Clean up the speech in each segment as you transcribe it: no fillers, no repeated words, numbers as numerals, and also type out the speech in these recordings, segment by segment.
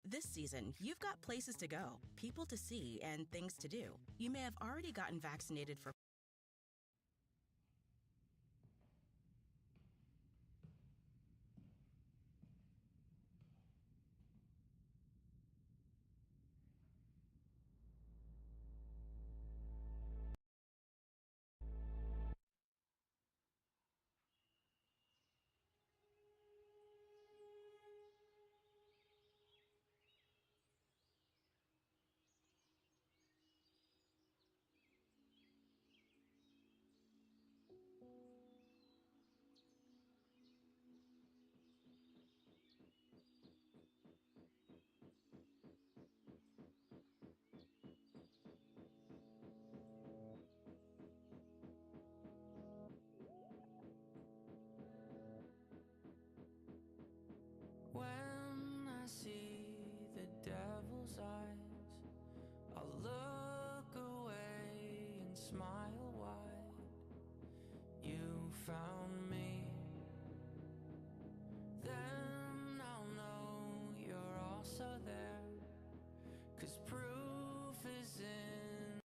This season, you've got places to go, people to see, and things to do. You may have already gotten vaccinated for When I see the devil's eyes, I'll look away and smile wide. You found me, then I'll know you're also there, 'cause proof is in.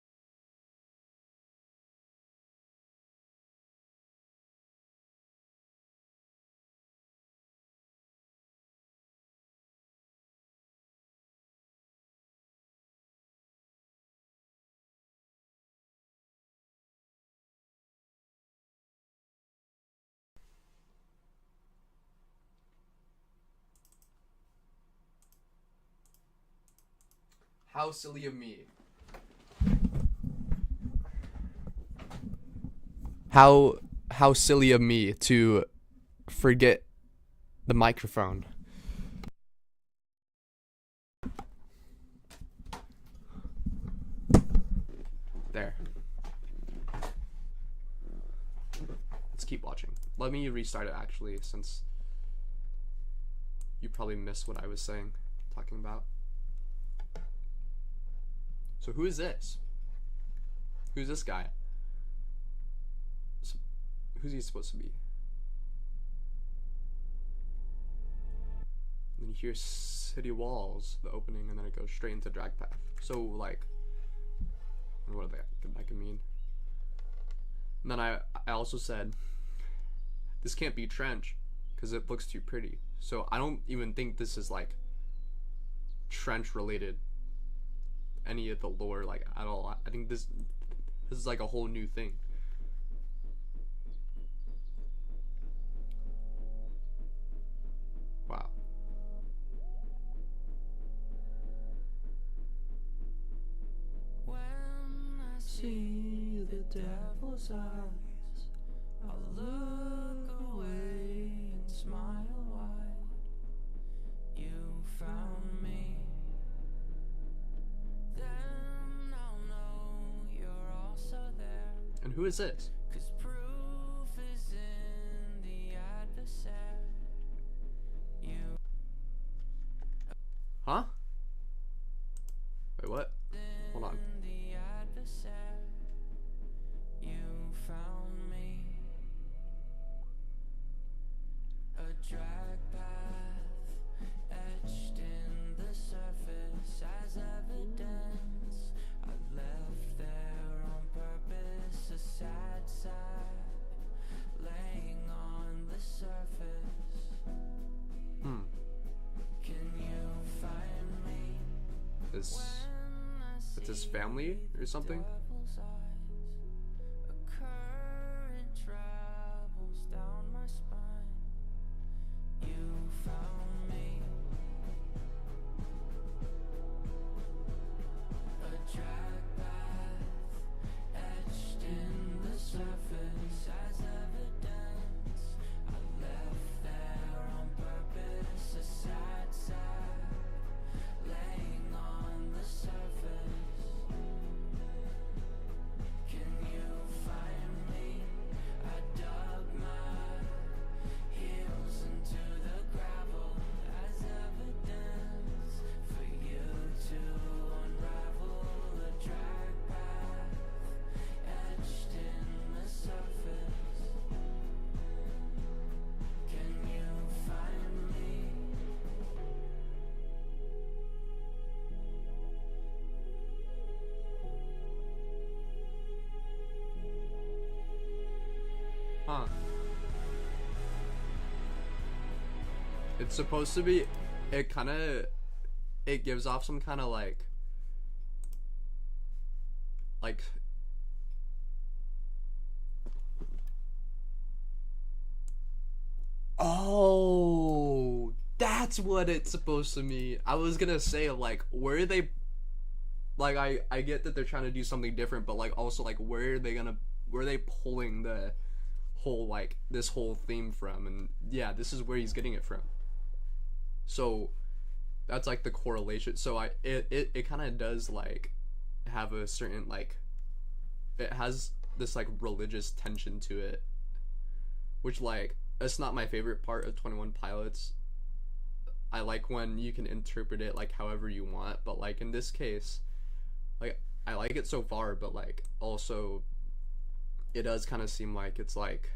How silly of me. How silly of me to forget the microphone. There. Let's keep watching. Let me restart it actually, since you probably missed what I was talking about. So who is this? Who's this guy? Who's he supposed to be? And then you hear City Walls, the opening, and then it goes straight into Drag Path. So like, what that can mean. And then I also said, this can't be Trench, because it looks too pretty. So I don't even think this is like Trench related, any of the lore like at all. I think this is like a whole new thing. Wow. When I see the devil's eyes, I'll look away and smile wide. You found me, then I'll know you're also there. And who is this? 'Cause proof is in the adversary. You Huh? Wait, what? Hold on. in the adversary. You found me. A drag path etched in the surface as evidence. I left there on purpose, a sad sack laying on the surface. Hmm. Can you find me? Is When I it's his see family or something? devil's eyes, a current travels down my spine. You found me. A drag path etched in the surface as evidence. I left there on purpose, a sad sack laying on the surface. Huh. It's supposed to be, it kind of, it gives off some kind of like, oh, that's what it's supposed to mean. I was gonna say, like, where are they, like, I get that they're trying to do something different, but like also like where are they pulling the whole, like, this whole theme from? And yeah, this is where he's getting it from. So that's like the correlation. So it kind of does like have a certain, like, it has this like religious tension to it, which, like, it's not my favorite part of 21 Pilots. I like when you can interpret it like however you want, but like in this case, like, I like it so far, but like also it does kind of seem like it's like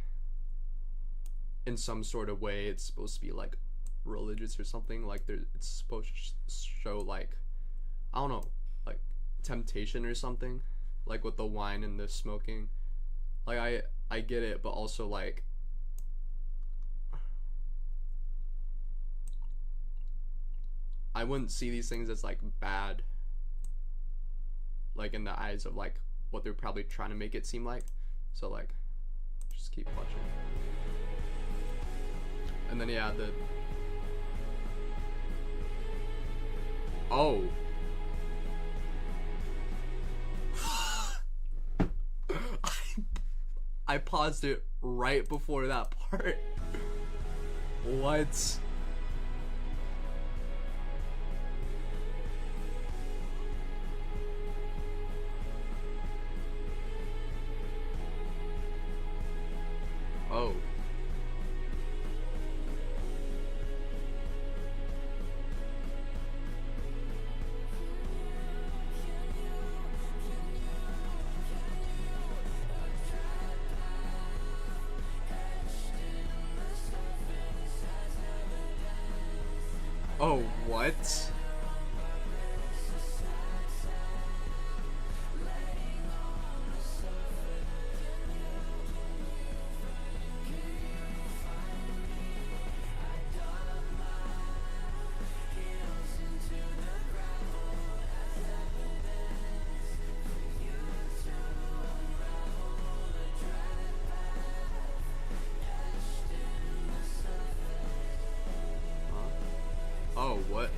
in some sort of way it's supposed to be like religious or something. Like it's supposed to show, like, I don't know, like temptation or something, like with the wine and the smoking. Like I get it, but also like I wouldn't see these things as like bad, like in the eyes of like what they're probably trying to make it seem like. So like, just keep watching. And then yeah, the oh. I paused it right before that part. What? Oh. Oh, what? Oh, what?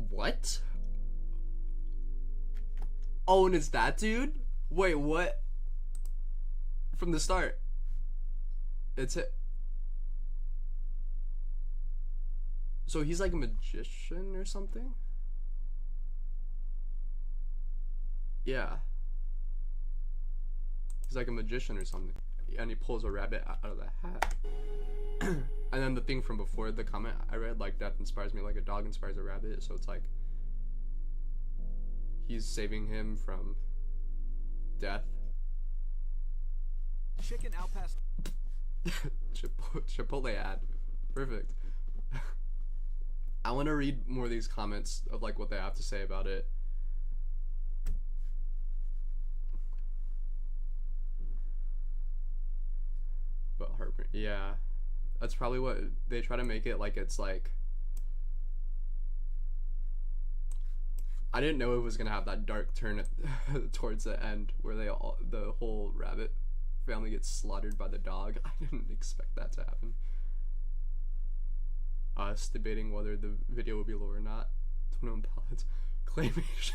What? Oh, and it's that dude? Wait, what? From the start. It's it. So he's like a magician or something? Yeah. He's like a magician or something. And he pulls a rabbit out of the hat. And then the thing from before, the comment I read, like, death inspires me like a dog inspires a rabbit. So it's like he's saving him from death. Chicken out past. Chipotle ad. Perfect. I want to read more of these comments of like what they have to say about it. But heartbreak, yeah. That's probably what they try to make it like. It's like, I didn't know it was gonna have that dark turn towards the end where the whole rabbit family gets slaughtered by the dog. I didn't expect that to happen. Us debating whether the video would be low or not. 21 Pilots claymation.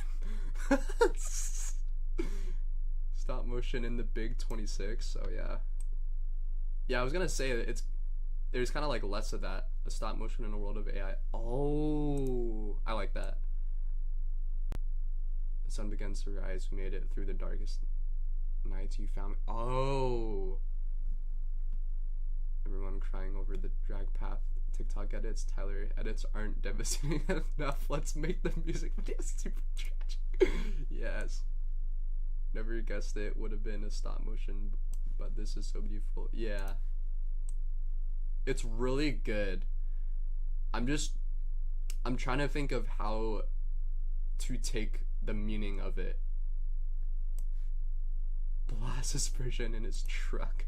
Stop motion in the big 26. Oh yeah. Yeah, I was gonna say that there's kind of like less of that, a stop motion in a world of AI. Oh, I like that. The sun begins to rise. We made it through the darkest nights. You found me. Oh. Everyone crying over the drag path TikTok edits. Tyler edits aren't devastating enough. Let's make the music video super tragic. Yes. Never guessed it would have been a stop motion, but this is so beautiful. Yeah. It's really good. I'm trying to think of how to take the meaning of it. Blasts version in his truck.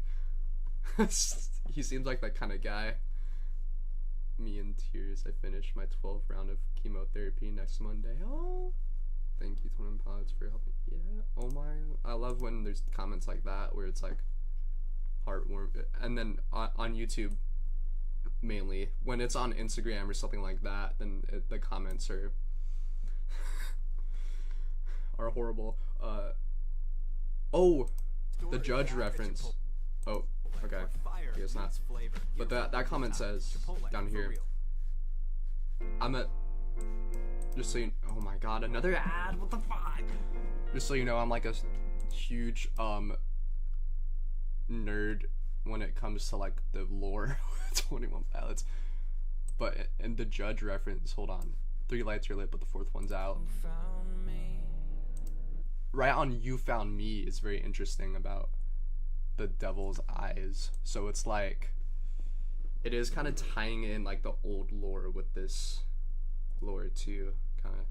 He seems like that kind of guy. Me in tears. I finished my 12th round of chemotherapy next Monday. Oh, thank you, Twin Pilots, for helping. Yeah. Oh my. I love when there's comments like that where it's like heartwarming. And then on YouTube, mainly when it's on Instagram or something like that, then the comments are horrible. Oh, the Judge reference. Oh, okay. I guess not. But that comment says down here, just so you, oh my god, another ad, what the fuck? Just so you know, I'm like a huge nerd when it comes to like the lore of 21 Pilots. But in the Judge reference, hold on, 3 lights are lit but the 4th one's out. Right on You Found Me is very interesting about the devil's eyes. So it's like, it is kind of tying in like the old lore with this lore too, kind of.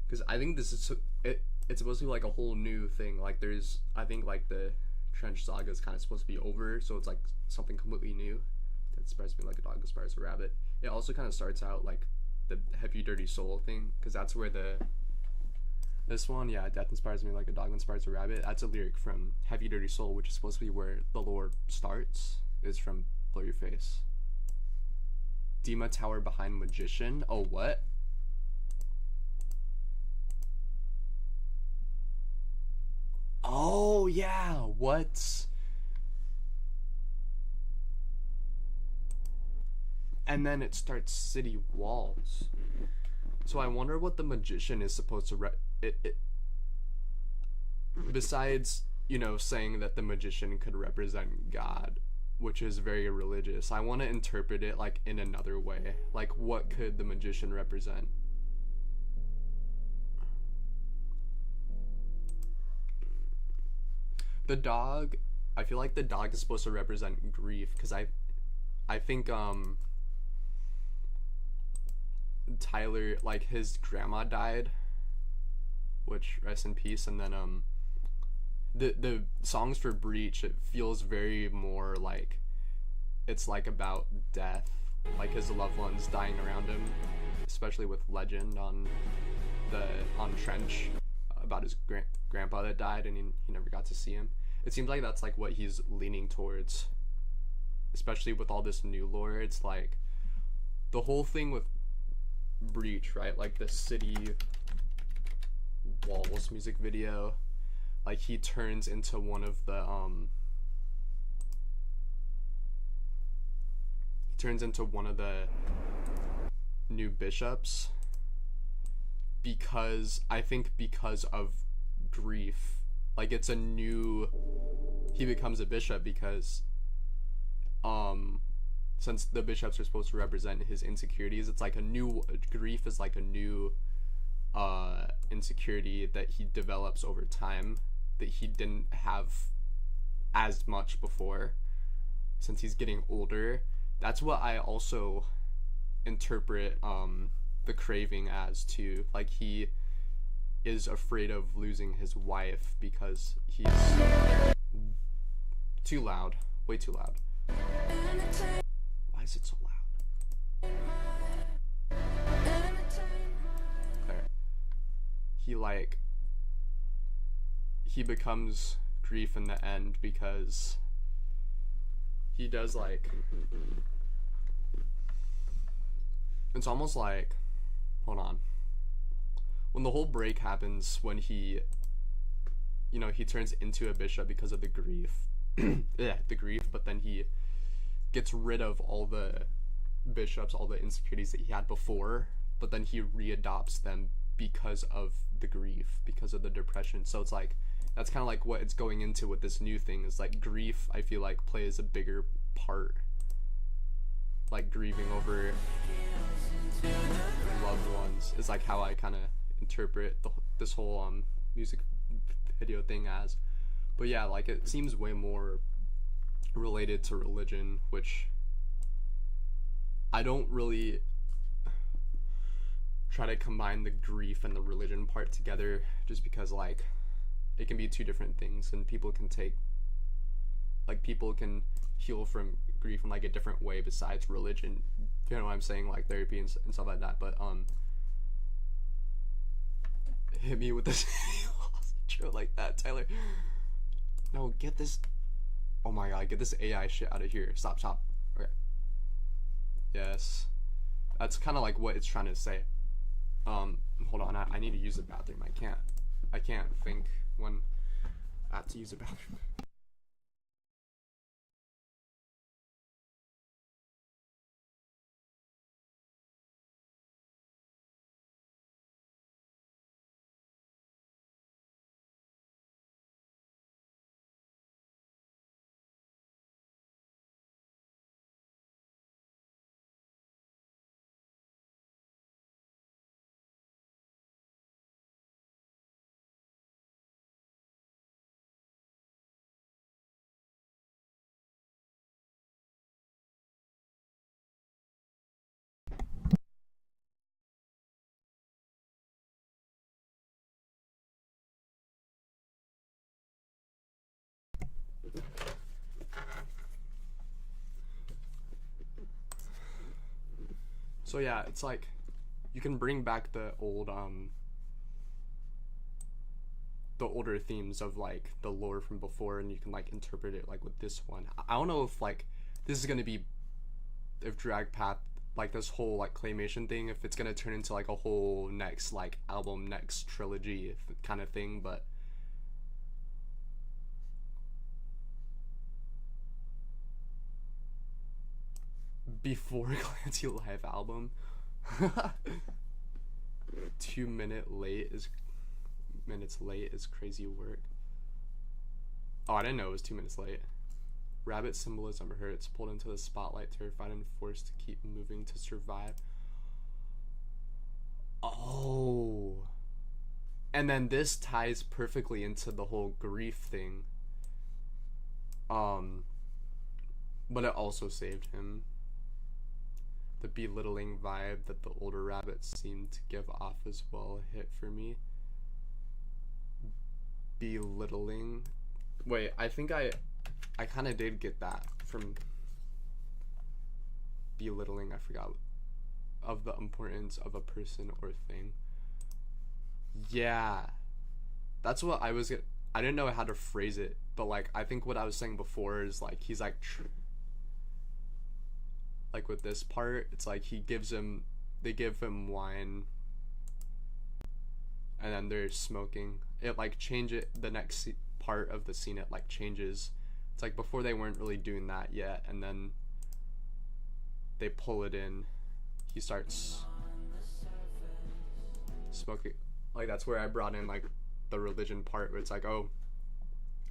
Because I think this is, it's supposed to be like a whole new thing. Like there's, I think like the Trench Saga is kind of supposed to be over, so it's like something completely new. That inspires me like a dog inspires a rabbit. It also kind of starts out like the Heavy Dirty Soul thing, because that's where this one, yeah, death inspires me like a dog inspires a rabbit. That's a lyric from Heavy Dirty Soul, which is supposed to be where the lore starts. Is from Blow Your Face. Dima Tower behind Magician. Oh, what? Oh, yeah. What? And then it starts City Walls. So I wonder what the magician is supposed to besides, you know, saying that the magician could represent God, which is very religious. I want to interpret it like in another way. Like, what could the magician represent? The dog, I feel like the dog is supposed to represent grief, because I think Tyler, like, his grandma died, which rest in peace. And then the songs for Breach, it feels very more like it's like about death, like his loved ones dying around him, especially with Legend on Trench, about his grandpa that died and he never got to see him. It seems like that's like what he's leaning towards, especially with all this new lore. It's like the whole thing with Breach, right? Like the City Walls music video, like he turns into one of the new bishops, because of grief. Like it's a new, he becomes a bishop because since the bishops are supposed to represent his insecurities, it's like a new, grief is like a new insecurity that he develops over time that he didn't have as much before since he's getting older. That's what I also interpret the craving as too. Like he is afraid of losing his wife because he's too loud, way too loud. Why is it so loud? There. He becomes grief in the end because he does like, it's almost like, hold on, when the whole break happens, when he turns into a bishop because of the grief, but then he gets rid of all the bishops, all the insecurities that he had before, but then he readopts them because of the grief, because of the depression. So it's like, that's kind of like what it's going into with this new thing, is like grief, I feel like, plays a bigger part, like grieving over loved ones, is like how I kind of interpret this whole music video thing as. But yeah, like it seems way more related to religion, which I don't really try to combine the grief and the religion part together, just because like it can be two different things, and people can heal from grief in like a different way besides religion, you know what I'm saying, like therapy and stuff like that. But hit me with this intro like that, Tyler. No, get this, oh my god, get this AI shit out of here. Stop. Okay, yes, that's kind of like what it's trying to say. Hold on, I need to use the bathroom. I can't think when I have to use the bathroom. So yeah, it's like you can bring back the older themes of like the lore from before, and you can like interpret it like with this one. I don't know if like this is gonna be, if Drag Path, like this whole like claymation thing, if it's gonna turn into like a whole next like album, next trilogy kind of thing, but before Clancy live album. 2 minutes late is crazy work. Oh, I didn't know it was 2 minutes late. Rabbit symbolism hurts, pulled into the spotlight, terrified and forced to keep moving to survive. Oh, and then this ties perfectly into the whole grief thing. But it also saved him. The belittling vibe that the older rabbits seemed to give off as well hit for me. Belittling. Wait, I think I kind of did get that from belittling. I forgot, of the importance of a person or thing. Yeah, that's what I was. I didn't know how to phrase it, but like I think what I was saying before is like he's like. Like with this part, it's like they give him wine, and then they're smoking. It like the next part of the scene, it like changes. It's like before they weren't really doing that yet, and then they pull it in. He starts smoking. Like that's where I brought in like the religion part, where it's like, oh,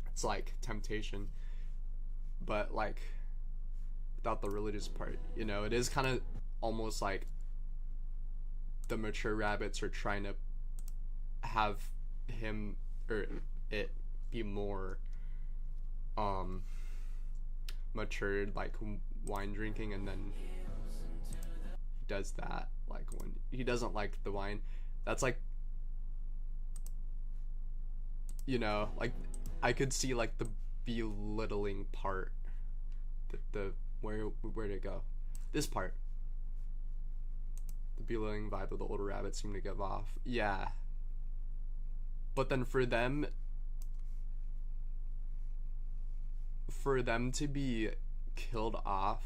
it's like temptation, but like without the religious part, you know. It is kind of almost like the mature rabbits are trying to have him or it be more matured, like wine drinking, and then he does that like when he doesn't like the wine. That's like, you know, like I could see like the belittling part, the where'd it go? This part. The belittling vibe of the older rabbits seem to give off. Yeah. But then for them to be killed off,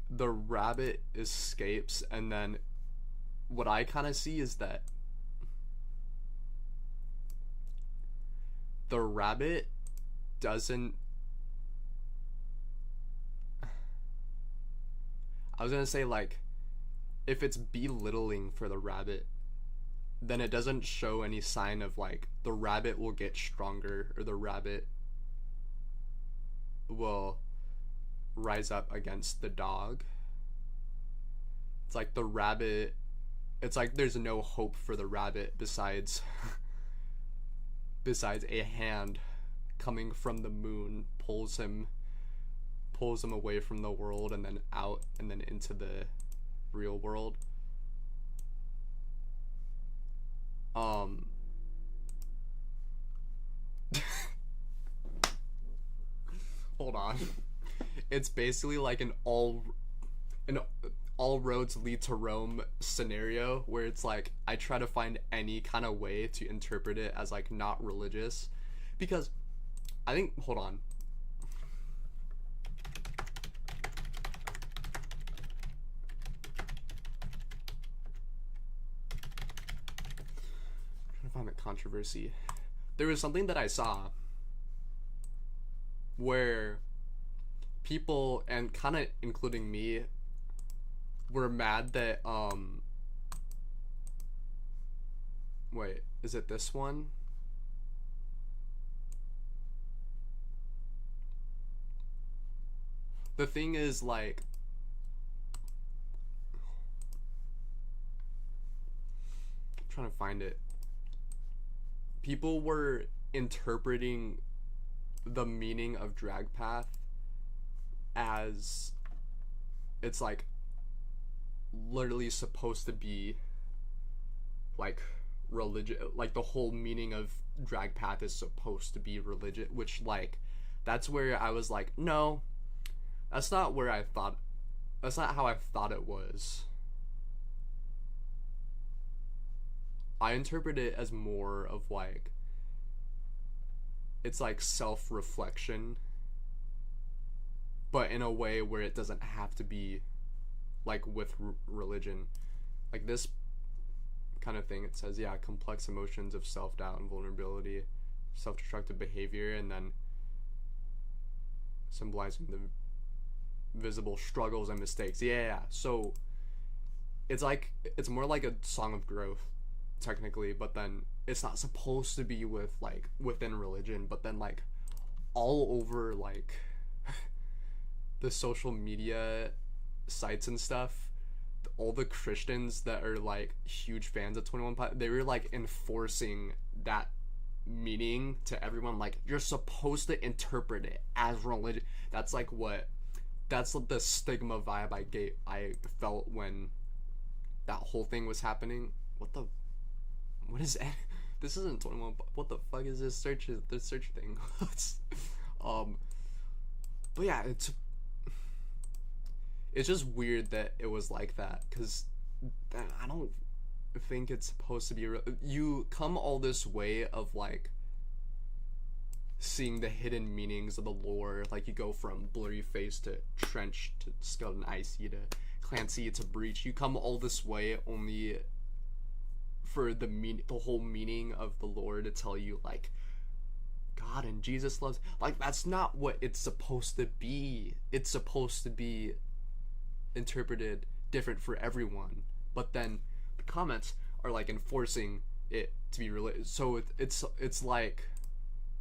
the rabbit escapes, and then what I kind of see is that the rabbit doesn't. I was gonna say, like, if it's belittling for the rabbit, then it doesn't show any sign of, like, the rabbit will get stronger, or the rabbit will rise up against the dog. It's like the rabbit, it's like there's no hope for the rabbit besides a hand coming from the moon pulls him away from the world and then out and then into the real world. Hold on. It's basically like an all roads lead to Rome scenario where it's like I try to find any kind of way to interpret it as like not religious, because I think, hold on. I'm trying to find the controversy. There was something that I saw where people, and kind of including me, were mad that wait, is it this one? The thing is, like, I'm trying to find it. People were interpreting the meaning of Drag Path as it's like literally supposed to be like religion, like the whole meaning of Drag Path is supposed to be religion, which, like, that's where I was like, no, that's not where I thought, that's not how I thought it was. I interpret it as more of like, it's like self-reflection, but in a way where it doesn't have to be like with religion. Like this kind of thing, it says, yeah, complex emotions of self-doubt and vulnerability, self-destructive behavior, and then symbolizing the visible struggles and mistakes. Yeah. So it's like, it's more like a song of growth technically, but then it's not supposed to be with like within religion, but then like all over like the social media sites and stuff, all the Christians that are like huge fans of 21 Pilots, they were like enforcing that meaning to everyone, like you're supposed to interpret it as religion. That's like that's the stigma vibe I felt when that whole thing was happening. What is that? This isn't 21. What the fuck is this search thing? But yeah, it's just weird that it was like that, because I don't think it's supposed to be you come all this way of like seeing the hidden meanings of the lore, like you go from Blurry Face to Trench to Skeleton Icy to Clancy to Breach. You come all this way only for the whole meaning of the lore to tell you like God and Jesus loves, like that's not what it's supposed to be. It's supposed to be interpreted different for everyone, but then the comments are like enforcing it to be related. So it's like,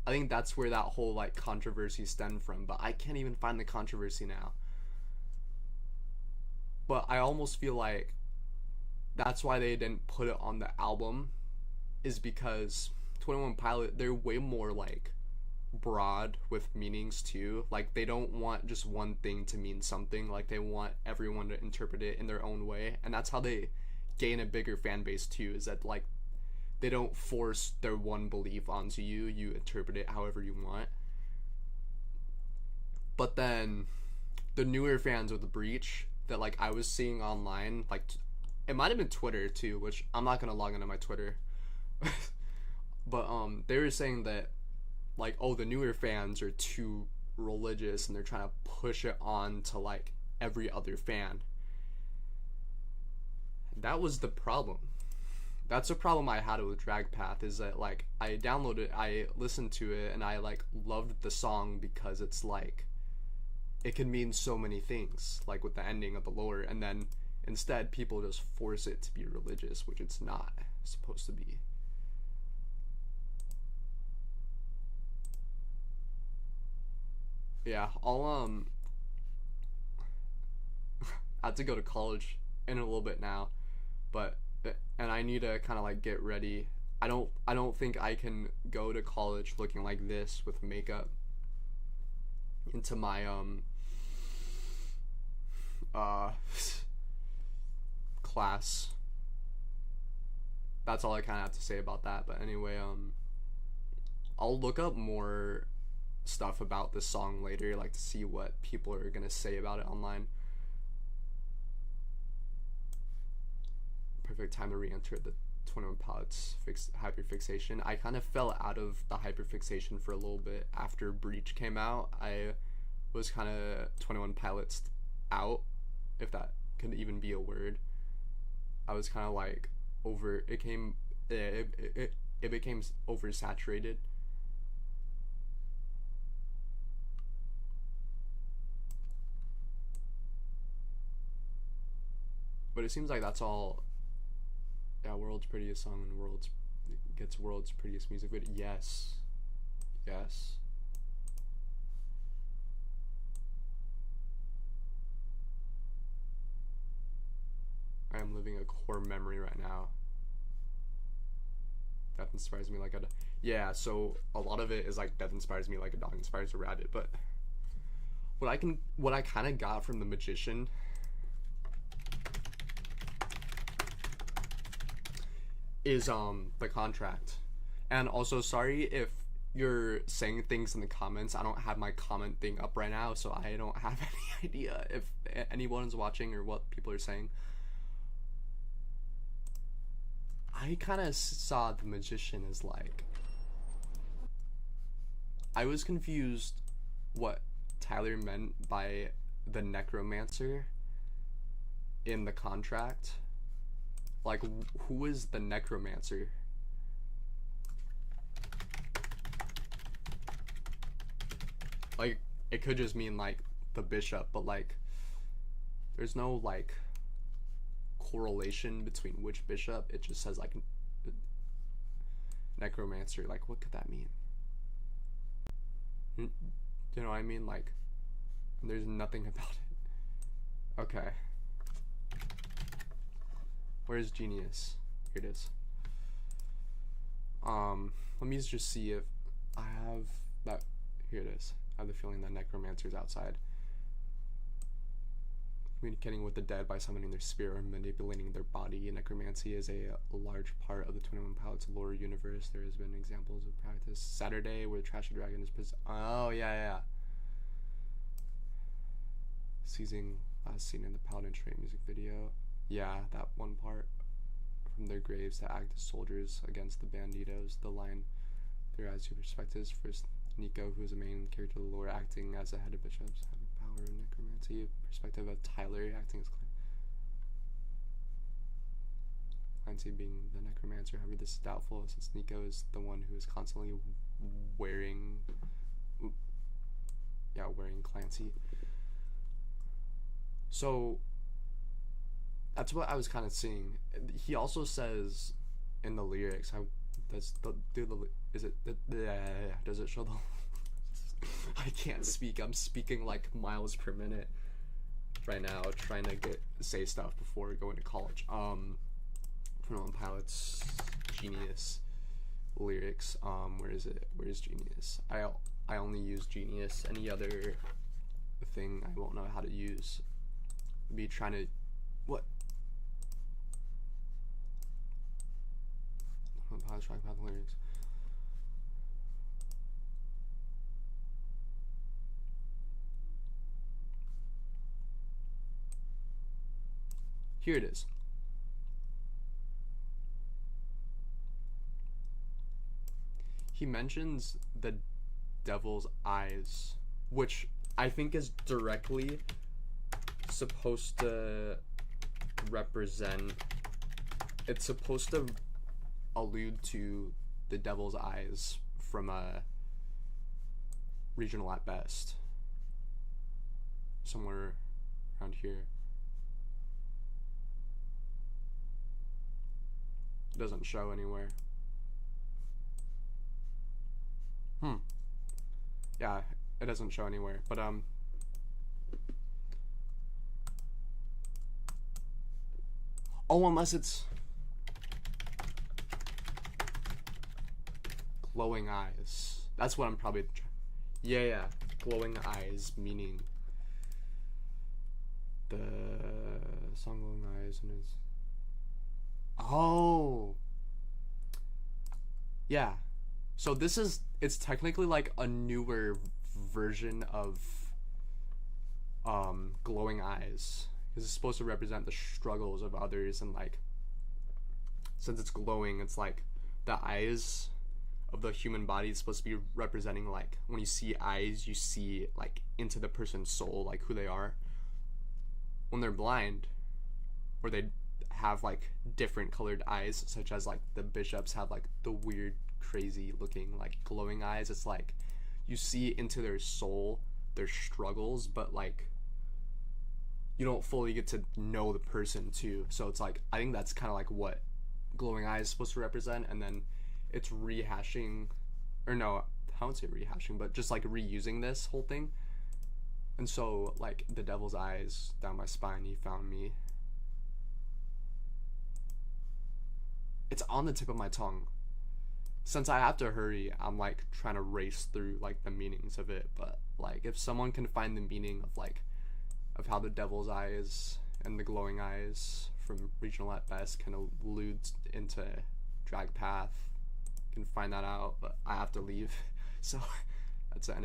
I think that's where that whole like controversy stemmed from, but I can't even find the controversy now. But I almost feel like that's why they didn't put it on the album, is because 21 Pilot, they're way more like broad with meanings too. Like they don't want just one thing to mean something, like they want everyone to interpret it in their own way, and that's how they gain a bigger fan base too, is that like they don't force their one belief onto you, you interpret it however you want. But then the newer fans of the Breach that like I was seeing online, like it might have been Twitter too, which I'm not gonna log into my Twitter. But they were saying that like, oh, the newer fans are too religious and they're trying to push it on to like every other fan. That was the problem. That's the problem I had with Drag Path, is that like I downloaded, I listened to it, and I like loved the song because it's like it can mean so many things, like with the ending of the lore, and then instead people just force it to be religious, which it's not supposed to be. yeah, I'll I have to go to college in a little bit now, but and I need to kind of like get ready. I don't think I can go to college looking like this with makeup into my uh class. That's all I kind of have to say about that. But anyway, I'll look up more stuff about this song later, like to see what people are gonna say about it online. Perfect time to re-enter the 21 Pilots hyperfixation. I kind of fell out of the hyperfixation for a little bit after Breach came out. I was kind of 21 Pilots out, if that could even be a word. I was kind of like over. It became oversaturated. But it seems like that's all. Yeah, world's prettiest song and gets world's prettiest music video. Yes. Yes. I am living a core memory right now. Death inspires me like a... Yeah, so a lot of it is like death inspires me like a dog inspires a rabbit, but what I kind of got from The Magician is the contract. And also, sorry if you're saying things in the comments. I don't have my comment thing up right now, so I don't have any idea if anyone's watching or what people are saying. I kind of saw The Magician as like, I was confused what Tyler meant by the necromancer in the contract. Like, who is the necromancer? Like, it could just mean like the bishop, but like there's no like correlation between which bishop. It just says like necromancer. Like, what could that mean? You know what I mean? Like, there's nothing about it. Okay, where's Genius? Here it is. Let me just see if I have that. Here it is. I have the feeling that necromancer's outside. Communicating with the dead by summoning their spirit or manipulating their body. Necromancy is a large part of the 21 Pilots lore universe. There has been examples of practice. Saturday, where the Trashy Dragon is oh, yeah. Seizing last seen in the Paladin Train music video. Yeah, that one part. From their graves to act as soldiers against the banditos. The line, there are two perspectives. First, Nico, who is the main character of the lore, acting as a head of bishops, having power in necromancy. Perspective of Tyler, acting as Clancy being the necromancer. However, this is doubtful since Nico is the one who is constantly wearing Clancy. So that's what I was kind of seeing. He also says in the lyrics, does it show the I can't speak. I'm speaking like miles per minute right now, trying to say stuff before going to college. 21 Pilots Genius lyrics. Where is it? Where is Genius? I only use Genius. Any other thing I won't know how to use. Be trying to what? 21 Pilots track path lyrics. Here it is. He mentions the devil's eyes, which I think is directly supposed to represent, it's supposed to allude to the devil's eyes from a Regional at Best. Somewhere around here. It doesn't show anywhere. Yeah, it doesn't show anywhere. But oh, unless it's glowing eyes. That's what I'm probably. Yeah, glowing eyes, meaning the song glowing eyes and his. Oh. Yeah. So it's technically like a newer version of glowing eyes, because it's supposed to represent the struggles of others, and like since it's glowing, it's like the eyes of the human body is supposed to be representing, like when you see eyes, you see like into the person's soul, like who they are. When they're blind, or they have like different colored eyes, such as like the bishops have like the weird crazy looking like glowing eyes, it's like you see into their soul, their struggles, but like you don't fully get to know the person too. So it's like, I think that's kind of like what glowing eyes is supposed to represent, and then it's rehashing, or no, I won't say rehashing, but just like reusing this whole thing. And so like the devil's eyes down my spine, he found me. It's on the tip of my tongue. Since I have to hurry, I'm like trying to race through like the meanings of it. But like if someone can find the meaning of like of how the devil's eyes and the glowing eyes from Regional at Best can allude into Drag Path, can find that out. But I have to leave, so that's the end of